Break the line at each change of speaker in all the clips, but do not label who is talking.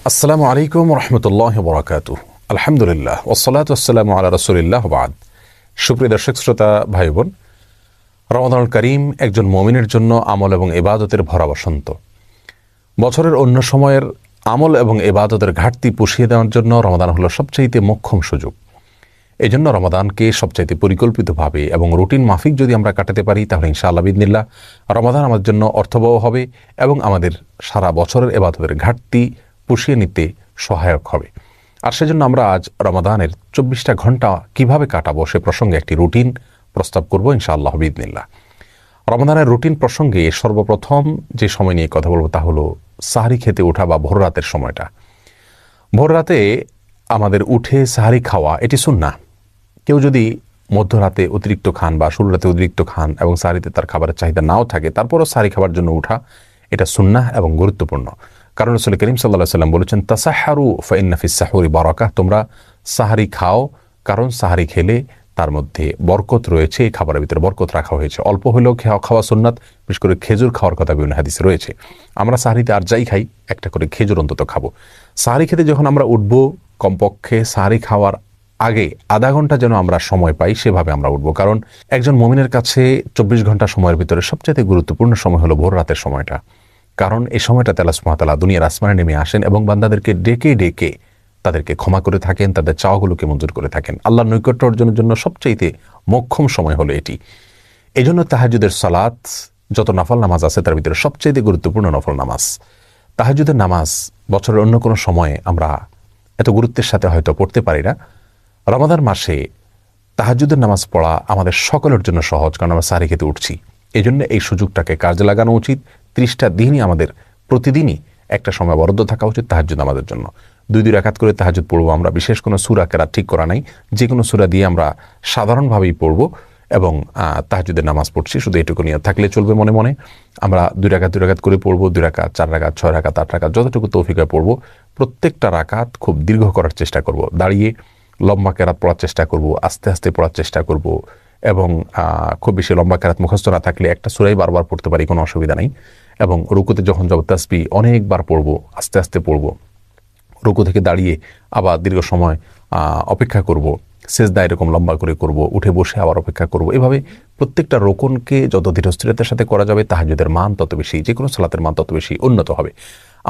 আসসালামু আলাইকুম রহমতুল্লাহ বরাকাতুহ। আলহামদুলিল্লাহ ওয়াসসালাতু ওয়াসসালামু আলা রাসূলিল্লাহ বাদ। সুপ্রিয় দর্শক শ্রোতা ভাই বোন, রমাদানুল কারীম একজন মুমিনের জন্য আমল এবং ইবাদতের ভরা বসন্ত। বছরের অন্য সময়ের আমল এবং ইবাদতের ঘাটতি পুষিয়ে দেওয়ার জন্য রমাদান হলো সবচাইতে মোক্ষম সুযোগ। এই জন্য রমাদানকে সবচাইতে পরিকল্পিতভাবে এবং রুটিন মাফিক যদি আমরা কাটাতে পারি, তাহলে ইনশাআল্লাহ বিইذনিল্লাহ রমাদান আমাদের জন্য অর্থবহ হবে এবং আমাদের সারা বছরের ইবাদতের ঘাটতি পুষিয়ে নিতে সহায়ক হবে। আর সেজন্য আমরা আজ রমাদানের 24টা ঘন্টা কিভাবে কাটাবো সে প্রসঙ্গে একটি রুটিন প্রস্তাব করব ইনশাআল্লাহ বিইذনিল্লাহ। রমাদানের রুটিন প্রসঙ্গে সর্বপ্রথম যে সময় নিয়ে কথা বলবো তা হলো সাহরি খেতে ওঠা বা ভোর রাতের সময়টা। ভোর রাতে আমাদের উঠে সাহরি খাওয়া এটি সুন্নাহ। কেউ যদি মধ্যরাতে অতিরিক্ত খান বা শুরু রাতে অতিরিক্ত খান এবং সাহরিতে তার খাবারের চাহিদা নাও থাকে, তারপরও সাহরি খাবার জন্য উঠা এটা সুন্নাহ এবং গুরুত্বপূর্ণ। কারণ রাসূল করিম সাল্লাল্লাহু আলাইহি ওয়াসাল্লাম বলেছেন, তাসাহহারু ফাইন্না ফিস সাহুরি বারাকাহ, তোমরা সাহরি খাও কারণ সাহরি খেলে তার মধ্যে বরকত রয়েছে, এই খাবারের ভিতরে বরকত রাখা হয়েছে। অল্প হলেও খাওয়া সুন্নাত, বিশেষ করে খেজুর খাওয়ার কথা বিভিন্ন হাদিসে রয়েছে। আমরা সাহরিতে আর যাই খাই একটা করে খেজুর অন্তত খাবো। সাহরি খেতে যখন আমরা উঠবো, কমপক্ষে সাহরি খাওয়ার আগে আধা ঘন্টা যেন আমরা সময় পাই, সেভাবে আমরা উঠবো। কারণ একজন মুমিনের কাছে 24 ঘন্টা সময়ের ভিতরে সবচেয়ে গুরুত্বপূর্ণ সময় হলো ভোর রাতের সময়টা। কারণ এই সময়টাতে আল্লাহ সুবহানাহু ওয়া তাআলা দুনিয়ার আসমানে নেমে আসেন এবং বান্দাদেরকে ডেকে ডেকে তাদেরকে ক্ষমা করে থাকেন, তাদের চাওয়াগুলোকে মঞ্জুর করে থাকেন। আল্লাহর নৈকট্য অর্জনের জন্য সবচাইতে মোক্ষম সময় হলো এটি। এই জন্য তাহাজ্জুদের সালাত, যত নফল নামাজ আছে তার ভিতরে সবচাইতে গুরুত্বপূর্ণ নফল নামাজ। তাহাজ্জুদের নামাজ বছরের অন্য কোনো সময়ে আমরা এত গুরুত্বের সাথে হয়তো পড়তে পারি না। রমাদান মাসে তাহাজ্জুদের নামাজ পড়া আমাদের সকলের জন্য সহজ, কারণ আমরা সাহরি খেতে উঠছি। এই জন্য এই সুযোগটাকে কাজে লাগানো উচিত। 30টা দিনই আমাদের প্রতিদিনই একটা সময় বরাদ্দ থাকা উচিত তাহাজ্জুদ নামাজের জন্য। 2 রাকাত করে তাহাজ্জুদ পড়বো আমরা। বিশেষ কোনো সূরা কেরাত ঠিক করা নাই, যে কোনো সূরা দিয়ে আমরা সাধারণভাবেই পড়বো এবং তাহাজ্জুদের নামাজ পড়ছি, শুধু এটুকু নিয়ে থাকলে চলবে। মনে মনে আমরা 2 রাকাত করে পড়বো, 2 রাকাত, 4 রাকাত, 6 রাকাত, 8 রাকাত, যতটুকু তৌফিক হয় পড়বো। প্রত্যেকটা রাকাত খুব দীর্ঘ করার চেষ্টা করব, দাঁড়িয়ে লম্বা কেরাত পড়ার চেষ্টা করব, আস্তে আস্তে পড়ার চেষ্টা করব এবং খুব বেশি লম্বা কেরাত মুখস্থ না থাকলে একটা সূরাই বারবার পড়তে পারি, কোনো অসুবিধা নেই। এবং রুকুতে যখন যাব তাসবিহ অনেকবার পড়বো, আস্তে আস্তে পড়বো। রুকু থেকে দাঁড়িয়ে আবার দীর্ঘ সময় অপেক্ষা করব, সেজদা এরকম লম্বা করে করব, উঠে বসে আবার অপেক্ষা করব। এভাবে প্রত্যেকটা রোকনকে যত ধীরস্থিরতার সাথে করা যাবে, তাহাজ্জুদের মান তত বেশি, যে কোনো সালাতের মান তত বেশি উন্নত হবে।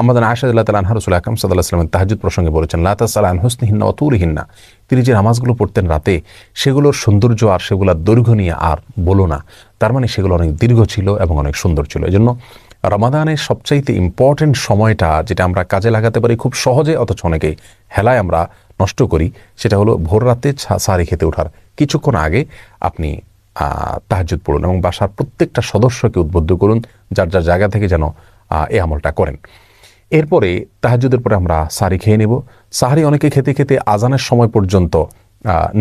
আমাদের আয়েশা রাদিয়াল্লাহু তাআলা আনহা রাসূল আকরাম সাল্লাল্লাহু আলাইহি ওয়াসাল্লাম তাহাজ্জুদ প্রসঙ্গে বলেছেন, লা তাসআল আন হুসনিহিন্না ওয়া তুলিহিন্না, তিনি যে নামাজগুলো পড়তেন রাতে, সেগুলোর সৌন্দর্য আর সেগুলোর দৈর্ঘ্য নিয়ে আর বলো না। তার মানে সেগুলো অনেক দীর্ঘ ছিল এবং অনেক সুন্দর ছিল। এজন্য রমাদানের সবচাইতে ইম্পর্টেন্ট সময়টা যেটা আমরা কাজে লাগাতে পারি খুব সহজে, অথচ অনেকে হেলায় আমরা নষ্ট করি, সেটা হলো ভোর রাতে সাহরি খেতে ওঠার কিছুক্ষণ আগে আপনি তাহাজ্জুদ পড়ুন এবং বাসার প্রত্যেকটা সদস্যকে উদ্বুদ্ধ করুন যার যার জায়গা থেকে যেন এই আমলটা করেন। এরপরে তাহাজ্জুদের পরে আমরা সাহরি খেয়ে নেব। সাহরি অনেকে খেতে খেতে আজানের সময় পর্যন্ত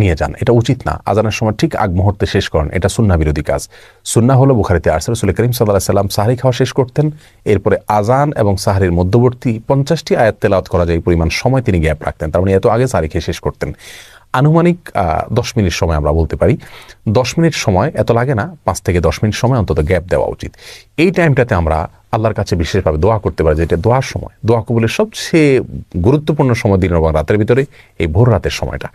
নিয়ে যান, এটা উচিত না। আজানের সময় ঠিক আগ মুহূর্তে শেষ করেন, এটা সুন্নাহ বিরোধী কাজ। সুন্নাহ হলো বুখারীতে আসছে, রাসূল করিম সাল্লাল্লাহু আলাইহি ওয়াসাল্লাম সাহরি খাওয়া শেষ করতেন, এরপরে আজান এবং সাহরির মধ্যবর্তী 50টি আয়াত তেলাওয়াত করা যায় পরিমাণ সময় তিনি গ্যাপ রাখতেন। তার মানে এত আগে সাহরি খেয়ে শেষ করতেন। আনুমানিক 10 মিনিট সময় আমরা বলতে পারি। 10 মিনিট সময় এত লাগে না, 5 থেকে 10 মিনিট সময় অন্তত গ্যাপ দেওয়া উচিত। এই টাইমটাতে আমরা আল্লাহর কাছে বিশেষভাবে দোয়া করতে পারি, যেটা দোয়ার সময়, দোয়া কবুলের সবচেয়ে গুরুত্বপূর্ণ সময় দিন এবং রাতের ভিতরে এই ভোর রাতের সময়টা।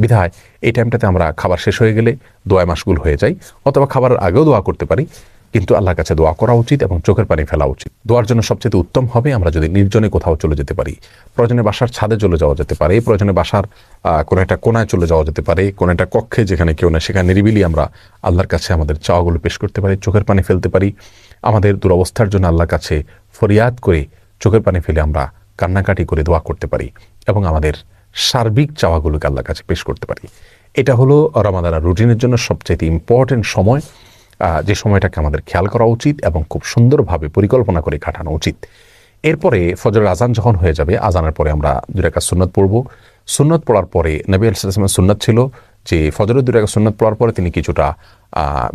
বিধায় এই টাইমটাতে আমরা খাবার শেষ হয়ে গেলে দোয়ায় মাশগুল হয়ে যাই, অথবা খাবারের আগেও দোয়া করতে পারি, কিন্তু আল্লাহর কাছে দোয়া করা উচিত এবং চোখের পানি ফেলা উচিত। দোয়ার জন্য সবচেয়ে উত্তম হবে আমরা যদি নির্জনে কোথাও চলে যেতে পারি। প্রয়োজনে বাসার ছাদে চলে যাওয়া যেতে পারে, প্রয়োজনে বাসার কোনো একটা কোনায় চলে যাওয়া যেতে পারে, কোনো একটা কক্ষে যেখানে কেউ না, সেখানে নিরিবিলি আমরা আল্লাহর কাছে আমাদের চাওয়াগুলো পেশ করতে পারি, চোখের পানি ফেলতে পারি। আমাদের দুরবস্থার জন্য আল্লাহর কাছে ফরিয়াদ করে চোখের পানি ফেলে আমরা কান্নাকাটি করে দোয়া করতে পারি এবং আমাদের সার্বিক চাওয়াগুলোকে আল্লাহর কাছে পেশ করতে পারি। এটা হলো রমাদানের রুটিনের জন্য সবচেয়ে ইম্পর্টেন্ট সময়, যে সময়টাকে আমাদের খেয়াল করা উচিত এবং খুব সুন্দরভাবে পরিকল্পনা করে কাটানো উচিত। এরপরে ফজরের আজান যখন হয়ে যাবে, আজানের পরে আমরা 2 রাকাত সুন্নাত পড়ব। সুন্নাত পড়ার পরে নবী আলাইহিস সালামের সুন্নাত ছিল যে ফজরের 2 রাকাত সুন্নাত পড়ার পরে তিনি কিছুটা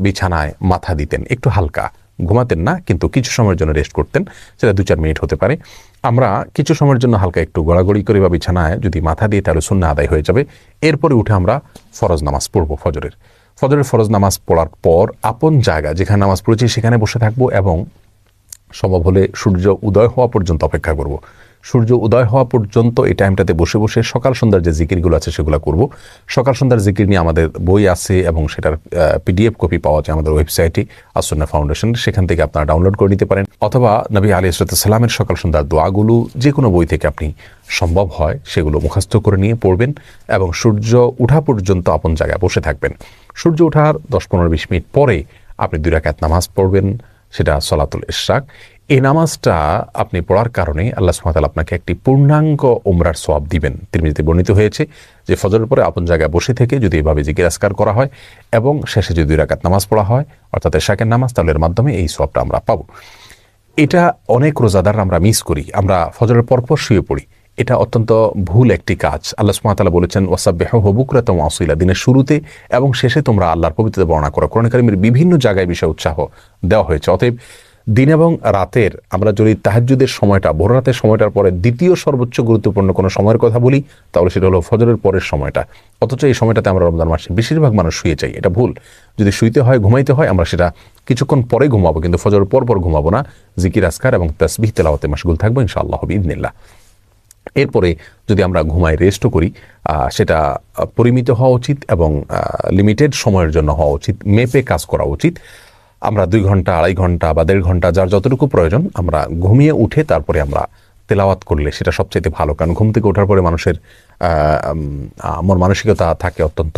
বিছানায় মাথা দিতেন, একটু হালকা, ঘুমাতেন না, কিন্তু কিছু সময়ের জন্য রেস্ট করতেন, সেটা 2-4 মিনিট হতে পারে। আমরা কিছু সময়ের জন্য হালকা একটু গড়াগড়ি করে বা বিছানায় যদি মাথা দিয়ে, তাহলে সুন্নাহ আদায় হয়ে যাবে। এরপরে উঠে আমরা ফরজ নামাজ পড়ব। ফজরের ফরজ নামাজ পড়ার পর আপন জায়গা যেখানে নামাজ পড়েছি সেখানে বসে থাকবো এবং সম্ভব হলে সূর্য উদয় হওয়া পর্যন্ত অপেক্ষা করব। সূর্য উদয় হওয়া পর্যন্ত এই টাইমটাতে বসে বসে সকাল সন্ধ্যার যে জিকিরগুলো আছে সেগুলো করব। সকাল সন্ধ্যার জিকির নিয়ে আমাদের বই আছে এবং সেটার PDF কপি পাওয়া যায় আমাদের ওয়েবসাইটে আসুন্নাহ ফাউন্ডেশন, সেখান থেকে আপনারা ডাউনলোড করে নিতে পারেন। অথবা নবী আলাইহিস সালামের সকাল সন্ধ্যার দোয়াগুলো যে কোনো বই থেকে আপনি সম্ভব হয় সেগুলো মুখস্থ করে নিয়ে পড়বেন এবং সূর্য উঠা পর্যন্ত আপন জায়গায় বসে থাকবেন। সূর্য ওঠার 10-15-20 মিনিট পরে আপনি 2 রাকাত নামাজ পড়বেন, সেটা সলাতুল ইশরাক। এই নামাজটা আপনি পড়ার কারণে আল্লাহ সুবহানাহু ওয়া তাআলা আপনাকে একটি পূর্ণাঙ্গ উমরার সওয়াব দিবেন। তিরমিজিতে বর্ণিত হয়েছে যে ফজরের পরে আপন জায়গায় বসে থেকে যদি এভাবে জিকির আজকার করা হয় এবং শেষে যদি 2 রাকাত নামাজ পড়া হয় অর্থাৎ ইশরাকের নামাজ, তাহলে এর মাধ্যমে এই সওয়াবটা আমরা পাবো। এটা অনেক রোজাদার আমরা মিস করি, আমরা ফজরের পরপর শুয়ে পড়ি। এটা অত্যন্ত ভুল একটি কাজ। আল্লাহ সুবহানাহু ওয়া তাআলা বলেছেন ওয়াসাব্বিহুহু বুকরাতান ওয়া আসীলা, দিনের শুরুতে এবং শেষে তোমরা আল্লাহর পবিত্রতা বর্ণনা করো। কোরআন কারীমের বিভিন্ন জায়গায় বিষয় উৎসাহ দেওয়া হয়েছে। অতএব দিন এবং রাতের আমরা যদি তাহাজ্জুদের সময়টা, ভোর রাতের সময়টার পরে দ্বিতীয় সর্বোচ্চ গুরুত্বপূর্ণ কোনো সময়ের কথা বলি তাহলে সেটা হলো ফজরের পরের সময়টা। অথচ এই সময়টাতে আমরা রমজান মাসে বেশিরভাগ মানুষ শুয়ে যাই, এটা ভুল। যদি শুইতে হয়, ঘুমাইতে হয়, আমরা সেটা কিছুক্ষণ পরে ঘুমাবো, কিন্তু ফজরের পর ঘুমাবো না। জিকির আজকার এবং তাসবিহ তেলাওয়াতে মাশগুল থাকবো ইনশাআল্লাহ বিইذনিল্লাহ। এরপরে যদি আমরা ঘুমাই, রেস্টও করি, সেটা পরিমিত হওয়া উচিত এবং লিমিটেড সময়ের জন্য হওয়া উচিত, মেপে কাজ করা উচিত। আমরা 2 ঘন্টা, 2.5 ঘন্টা বা 1.5 ঘন্টা যার যতটুকু প্রয়োজন আমরা ঘুমিয়ে উঠে তারপরে আমরা তেলাওয়াত করলে সেটা সবচেয়ে ভালো। কারণ ঘুম থেকে ওঠার পরে মানুষের মন মানসিকতা থাকে অত্যন্ত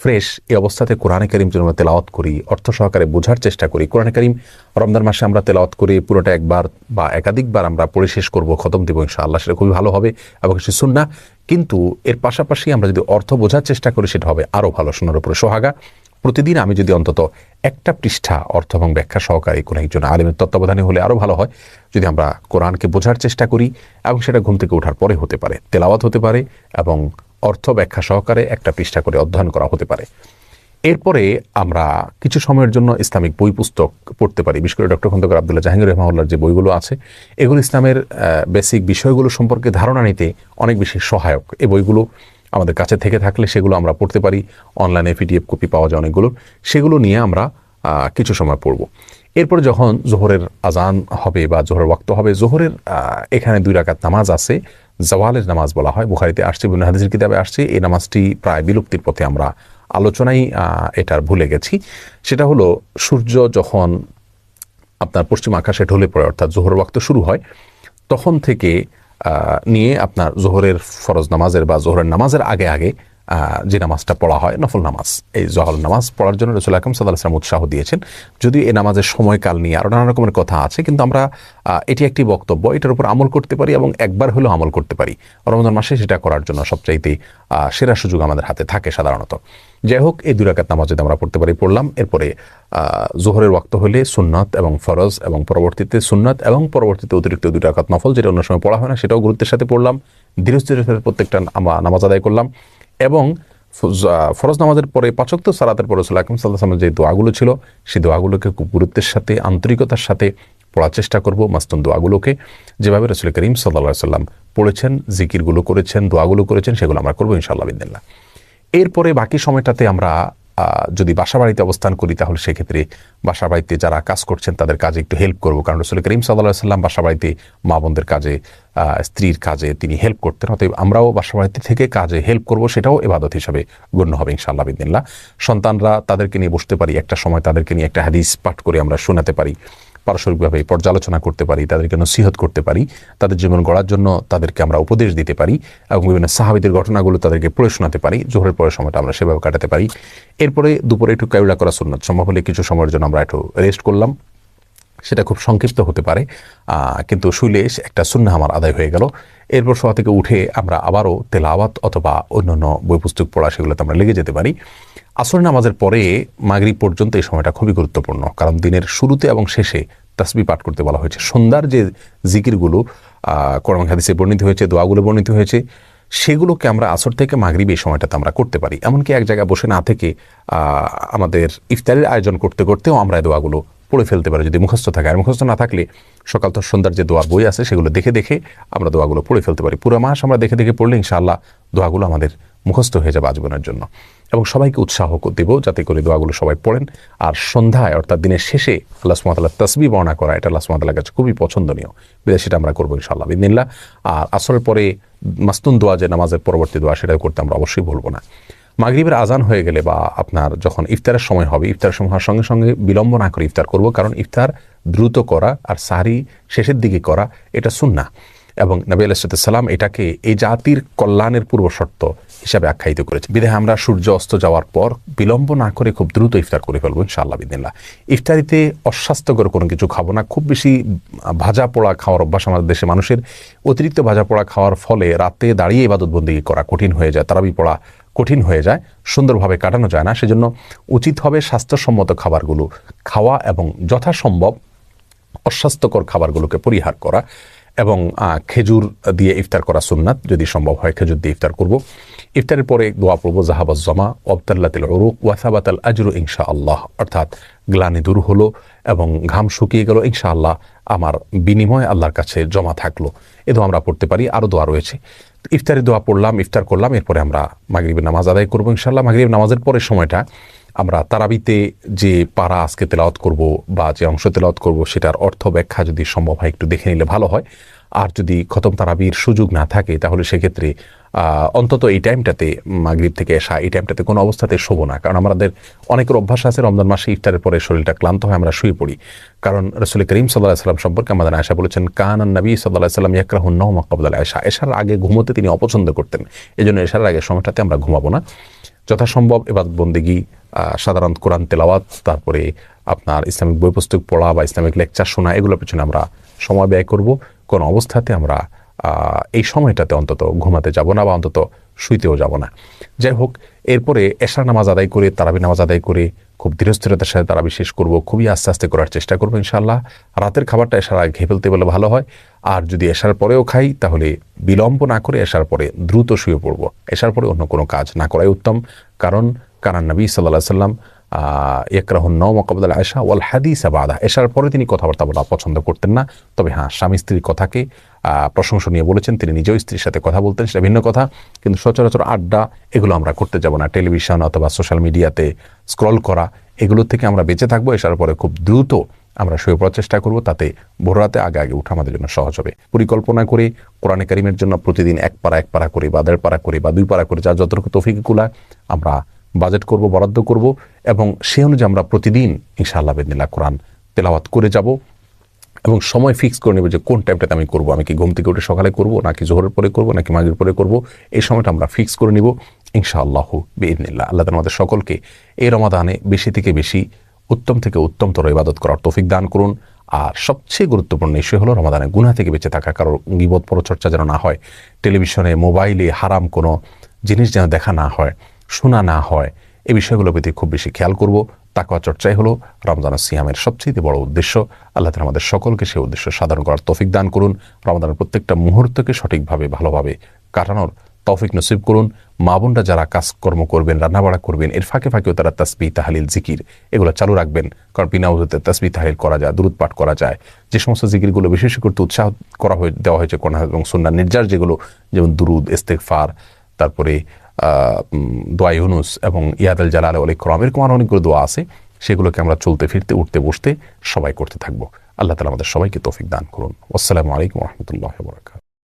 ফ্রেশ। এই অবস্থাতে কোরআনে কারীম যদি আমরা তেলাওয়াত করি, অর্থ সহকারে বোঝার চেষ্টা করি, কোরআনে কারীম রমজান মাসে আমরা তেলাওয়াত করে পুরোটা একবার বা একাধিকবার আমরা পড়ে শেষ করব, খতম দেব ইনশাআল্লাহ, সেটা খুবই ভালো হবে এবং সে সুন্নাহ। কিন্তু এর পাশাপাশি আমরা যদি অর্থ বোঝার চেষ্টা করি সেটা হবে আরও ভালো, শোনার উপরে সোহাগা। প্রতিদিন আমি যদি অন্তত একটা পৃষ্ঠা অর্থ এবং ব্যাখ্যা সহকারে কোনো একজন আলেমের তত্ত্বাবধানে হলে আরও ভালো হয়। যদি আমরা কোরআনকে বোঝার চেষ্টা করি এবং সেটা ঘুম থেকে ওঠার পরে হতে পারে, তেলাওয়াত হতে পারে এবং অর্থ ব্যাখ্যা সহকারে একটা পৃষ্ঠা করে অধ্যয়ন করা হতে পারে। এরপরে আমরা কিছু সময়ের জন্য ইসলামিক বই পুস্তক পড়তে পারি। বিশেষ করে ডক্টর খন্দকার আব্দুল্লাহ জাহাঙ্গীর রাহিমাহুল্লাহর যে বইগুলো আছে এগুলো ইসলামের বেসিক বিষয়গুলো সম্পর্কে ধারণা নিতে অনেক বেশি সহায়ক। এই বইগুলো আমাদের কাছে থেকে থাকলে সেগুলো আমরা পড়তে পারি। অনলাইনে PDF কপি পাওয়া যায় অনেকগুলো, সেগুলো নিয়ে আমরা কিছু সময় পড়ব। এরপর যখন জোহরের আজান হবে বা জোহরের ওয়াক্ত হবে, জোহরের এখানে 2 রাকাত নামাজ আছে, জাওয়ালের নামাজ বলা হয়, বুখারীতে আসছে, বিভিন্ন হাদিসের কিতাবে আসছে। এই নামাজটি প্রায় বিলুপ্তির পথে, আমরা আলোচনায় এটার ভুলে গেছি। সেটা হলো সূর্য যখন আপনার পশ্চিম আকাশে ঢলে পড়ে অর্থাৎ জোহরের ওয়াক্ত শুরু হয় তখন থেকে নিয়ে আপনার জোহরের ফরজ নামাজের বা জোহরের নামাজের আগে আগে যে নামাজটা পড়া হয় নফল নামাজ, এই জোহর নামাজ পড়ার জন্য রাসূল আকরাম সাল্লাল্লাহু আলাইহি ওয়াসাল্লাম উৎসাহ দিয়েছেন। যদিও এই নামাজের সময়কাল নিয়ে আরও নানা রকমের কথা আছে, কিন্তু আমরা এটি একটি বক্তব্য, এটার উপর আমল করতে পারি এবং একবার হলেও আমল করতে পারি। রমজান মাসে সেটা করার জন্য সবচাইতে সেরা সুযোগ আমাদের হাতে থাকে সাধারণত। যাই হোক, এই 2 রাকাত নামাজ যদি আমরা পড়তে পারি পড়লাম। এরপরে জোহরের ওয়াক্ত হলে সুন্নাত এবং ফরজ এবং পরবর্তীতে সুন্নাত এবং পরবর্তীতে অতিরিক্ত 2 রাকাত নফল, যেটা অন্য সময় পড়া হয় না, সেটাও গুরুত্বের সাথে পড়লাম। ধীরে ধীরে প্রত্যেকটা নামাজ আদায় করলাম এবং ফরজ নামাজের পরে 5 ওয়াক্ত সালাতের পরে রাসূল আকরাম সাল্লাল্লাহু আলাইহি ওয়াসাল্লাম যে দোয়াগুলো ছিল সেই দোয়াগুলোকে খুব গুরুত্বের সাথে, আন্তরিকতার সাথে পড়ার চেষ্টা করব। মাসতুন দোয়াগুলোকে যেভাবে রাসূল করিম সাল্লাল্লাহু আলাইহি ওয়াসাল্লাম পড়েছেন, জিকিরগুলো করেছেন, দোয়াগুলো করেছেন, সেগুলো আমরা করবো ইনশাআল্লাহ বিইذনিল্লাহ। এরপরে বাকি সময়টাতে আমরা যদি বাসা বাড়িতে অবস্থান করি তাহলে সেক্ষেত্রে বাসা বাড়িতে যারা কাজ করছেন তাদের কাজে একটু হেল্প করব। কারণ রাসূল করিম সাল্লাল্লাহু আলাইহি ওয়াসাল্লাম বাসা বাড়িতে মা বোনদের কাজে, স্ত্রীর কাজে তিনি হেল্প করতেন। অতএব আমরাও বাসা বাড়িতে থেকে কাজে হেল্প করব, সেটাও ইবাদত হিসাবে গণ্য হবে ইনশাআল্লাহ বিইذনিল্লাহ। সন্তানরা তাদেরকে নিয়ে বসতে পারি, একটা সময় তাদেরকে নিয়ে একটা হাদিস পাঠ করে আমরা শোনাতে পারি, পারস্পরিকভাবে পর্যালোচনা করতে পারি, তাদেরকে নসিহত করতে পারি, তাদের জীবন গড়ার জন্য তাদেরকে আমরা উপদেশ দিতে পারি এবং বিভিন্ন সাহাবীদের ঘটনাগুলো তাদেরকে পড়ে শোনাতে পারি। জোহরের পরের সময়টা আমরা সেভাবে কাটাতে পারি। এরপরে দুপুরে একটু কায়ুলা করা সুন্নাত, সম্ভব হলে কিছু সময়ের জন্য আমরা একটু রেস্ট করলাম, সেটা খুব সংক্ষিপ্ত হতে পারে, কিন্তু শুইলে একটা সুন্নাহ আমার আদায় হয়ে গেল। এরপর শোয়া থেকে উঠে আমরা আবারও তেলাওয়াত অথবা অন্যান্য বই পুস্তক পড়া সেগুলোতে আমরা লেগে যেতে পারি। আসর নামাজের পরে মাগরিব পর্যন্ত এই সময়টা খুবই গুরুত্বপূর্ণ, কারণ দিনের শুরুতে এবং শেষে তাসবিহ পাঠ করতে বলা হয়েছে। সন্ধ্যার যে জিকিরগুলো কোরআন হাদিসে বর্ণিত হয়েছে, দোয়াগুলো বর্ণিত হয়েছে, সেগুলোকে আমরা আসর থেকে মাগরিব এই সময়টাতে আমরা করতে পারি। এমনকি এক জায়গায় বসে না থেকে আমাদের ইফতারের আয়োজন করতে করতেও আমরা এই দোয়াগুলো পড়ে ফেলতে পারি যদি মুখস্থ থাকে। আর মুখস্থ না থাকলে সকাল তো সন্ধ্যার যে দোয়ার বই আছে সেগুলো দেখে দেখে আমরা দোয়াগুলো পড়ে ফেলতে পারি। পুরো মাস আমরা দেখে দেখে পড়লে ইনশাআল্লাহ দোয়াগুলো আমাদের মুখস্থ হয়ে যাবে আজীবনের জন্য। এবং সবাইকে উৎসাহ দেব যাতে করে দোয়াগুলো সবাই পড়েন। আর সন্ধ্যায় অর্থাৎ দিনের শেষে আল্লাহ সুবহানাহু ওয়া তাআলার তাসবিহ বর্ণনা করা, এটা আল্লাহ সুবহানাহু ওয়া তাআলার কাছে খুবই পছন্দনীয়, বিধায় সেটা আমরা করবো ইনশাআল্লাহ বিইذনিল্লাহ। আর আসরের পরে মাসনুন দোয়া, যে নামাজের পরবর্তী দোয়া, সেটা করতে আমরা অবশ্যই ভুলবো না। মাগরিবের আজান হয়ে গেলে বা আপনার যখন ইফতারের সময় হবে, ইফতারের সময় হওয়ার সঙ্গে সঙ্গে বিলম্ব না করে ইফতার করব, কারণ ইফতার দ্রুত করা আর সাহরি শেষের দিকে করা এটা সুন্নাহ, এবং নবী আলাইহিস সালাম এটাকে এই জাতির কল্যাণের পূর্ব শর্ত হিসাবে আখ্যায়িত করেছে। বিধায় আমরা সূর্য অস্ত যাওয়ার পর বিলম্ব না করে খুব দ্রুত ইফতার করে ফেলবো ইনশাআল্লাহ বিইذনিল্লাহ। ইফতারিতে অস্বাস্থ্যকর কোনো কিছু খাবো না। খুব বেশি ভাজা পোড়া খাওয়ার অভ্যাস আমাদের দেশে মানুষের। অতিরিক্ত ভাজা পোড়া খাওয়ার ফলে রাতে দাঁড়িয়ে ইবাদত বন্দেগী করা কঠিন হয়ে যায়, তারাবি পড়া কঠিন হয়ে যায়, সুন্দরভাবে কাটানো যায় না। সেজন্য উচিত হবে স্বাস্থ্যসম্মত খাবারগুলো খাওয়া এবং যথাসম্ভব অস্বাস্থ্যকর খাবারগুলোকে পরিহার করা, এবং খেজুর দিয়ে ইফতার করা সুন্নাত, যদি সম্ভব হয় খেজুর দিয়ে ইফতার করব। ইফতারের পরে দোয়া পড়ব জাহাবাজ জমা ওয়াবতাল্লাতিল উরুক ওয়া সাবাতাল আজরু ইনশাআল্লাহ, অর্থাৎ গ্লানি দূর হলো এবং ঘাম শুকিয়ে গেল, ইনশাআল্লাহ আমার বিনিময় আল্লাহর কাছে জমা থাকলো। এ দোয়া আমরা পড়তে পারি। আরও দোয়া রয়েছে। ইফতারি দোয়া পড়লাম, ইফতার করলাম, এরপরে আমরা মাগরিবের নামাজ আদায় করবো ইনশাআল্লাহ। মাগরিব নামাজের পরের সময়টা আমরা তারাবিতে যে পারা আজকে তেলাওয়াত করব বা যে অংশ তেলাওয়াত করব, সেটার অর্থ ব্যাখ্যা যদি সম্ভব হয় একটু দেখে নিলে ভালো হয়। আর যদি খতম তারাবির সুযোগ না থাকে, তাহলে সেক্ষেত্রে অন্তত এই টাইমটাতে, মাগরিব থেকে এশা, এই টাইমটাতে কোনো অবস্থাতে শোবো না। কারণ আমাদের অনেকের অভ্যাস আছে রমজান মাসে ইফতারের পরে শরীরটা ক্লান্ত হয়, আমরা শুয়ে পড়ি। কারণ রাসূল করিম সাল্লাল্লাহু আলাইহি ওয়াসাল্লাম সম্পর্কে আমাদের আয়েশা বলেছেন, কানান নবী সাল্লাল্লাহু আলাইহি ওয়াসাল্লাম ইয়াকরাহুন নাওমা ক্বাবলা আয়েশা, এশার আগে ঘুমোতে তিনি অপছন্দ করতেন। এজন্য এশার আগে সময়টাতে আমরা ঘুমাবো না। যথাসম্ভব ইবাদত বন্দেগী, সাধারণ কোরআন তেলাওয়াত, তারপরে আপনার ইসলামিক বই পুস্তক পড়া বা ইসলামিক লেকচার শোনা, এগুলোর পিছনে আমরা সময় ব্যয় করব। কোনো অবস্থাতে আমরা এই সময়টাতে অন্তত ঘুমাতে যাব না বা অন্তত শুইতেও যাব না। যাই হোক, এরপরে এশার নামাজ আদায় করে, তারাবি নামাজ আদায় করে খুব ধীরস্থিরতার সাথে তারাবি শেষ করব। খুবই আস্তে আস্তে করার চেষ্টা করবো ইনশাআল্লাহ। রাতের খাবারটা এশার আগে খেয়ে ফেলতে বলে ভালো হয়। আর যদি এশার পরেও খাই, তাহলে বিলম্ব না করে এশার পরে দ্রুত শুয়ে পড়ব। এশার পরে অন্য কোনো কাজ না করাই উত্তম। কারণ কানান নবী সাল্লাল্লাহু আলাইহি ওয়াসাল্লাম ইয়াকরাহুন নাওমা ক্বাবলা আয়েশা ওয়াল হাদিসা বাদা, এশার পরে তিনি কথাবার্তা বলা পছন্দ করতেন না। তবে হ্যাঁ, স্বামী স্ত্রীর কথাকে প্রশংসনীয় বলেছেন, তিনি নিজেও স্ত্রীর সাথে কথা বলতেন, সেটা ভিন্ন কথা। কিন্তু সচরাচর আড্ডা, এগুলো আমরা করতে যাব না। টেলিভিশন অথবা সোশ্যাল মিডিয়াতে স্ক্রল করা, এগুলো থেকে আমরা বেঁচে থাকবো। এশার পরে খুব দ্রুত আমরা শুয়ে পড়ার চেষ্টা করব, তাতে ভোররাতে আগে আগে উঠা আমাদের জন্য সহজ হবে। পরিকল্পনা করে কোরআনে কারিমের জন্য প্রতিদিন এক পারা করে বা 1.5 পারা করে বা 2 পারা করে, যার যতটুকু তৌফিক কুলায় আমরা বাজেট করব, বরাদ্দ করব, এবং সেই অনুযায়ী আমরা প্রতিদিন ইনশাআল্লাহ বিইذনিল্লাহ কোরআন তেলাওয়াত করে যাব। এবং সময় ফিক্স করে নেব যে কোন টাইমটাতে আমি করব। আমি কি ঘুম থেকে উঠে সকালে করব, নাকি জোহরের পরে করব, নাকি মাগরিবের পরে করব, এই সময়টা আমরা ফিক্স করে নিব ইনশাআল্লাহ বিইذনিল্লাহ। আল্লাহ তাআলা আমাদের সকলকে এই রমাদানে বেশি থেকে বেশি, উত্তম থেকে উত্তমতর ইবাদত করার তৌফিক দান করুন। আর সবচেয়ে গুরুত্বপূর্ণ বিষয় হলো রমাদানে গুনাহ থেকে বেঁচে থাকা, কারোর গীবত পরচর্চা যেন না হয়, টেলিভিশনে মোবাইলে হারাম কোনো জিনিস যেন দেখা না হয়, শোনা না হয়, এই বিষয়গুলোর প্রতি খুব বেশি খেয়াল করব। তাকওয়া চর্চাই হলো রমজানের সিয়ামের সবচেয়ে বড় উদ্দেশ্য। আল্লাহ তাআলা আমাদের সকলকে সেই উদ্দেশ্য সাধন করার তৌফিক দান করুন। রমজানের প্রত্যেকটা মুহূর্তকে সঠিকভাবে ভালোভাবে কাটানোর তৌফিক নসিব করুন। মা বোনরা যারা কাজকর্ম করবেন, রান্নাবাড়া করবেন, এর ফাঁকে ফাঁকেও তারা তাসবিহ, তাহলিল, জিকির এগুলো চালু রাখবেন। কারণ বিনা উযুতে তাসবিহ তাহলিল করা যায়, দুরূদ পাঠ করা যায়। যে সমস্ত জিকিরগুলো বেশি বেশি করতে উৎসাহ দেওয়া হয়েছে কোরআন এবং সুন্নাহ নির্যাস, যেগুলো যেমন দুরুদ, ইস্তেগফার, তারপরে দোয়া ইউনুস এবং ইয়াদাল জালাল ওয়াল ইকরাম, এরকম আরও অনেকগুলো দোয়া আছে। সেগুলোকে আমরা চলতে ফিরতে, উঠতে বসতে সবাই করতে থাকবো। আল্লাহ তাআলা আমাদের সবাইকে তৌফিক দান করুন। আসসালামু আলাইকুম ওয়া রাহমাতুল্লাহি ওয়া বারাকাতুহু।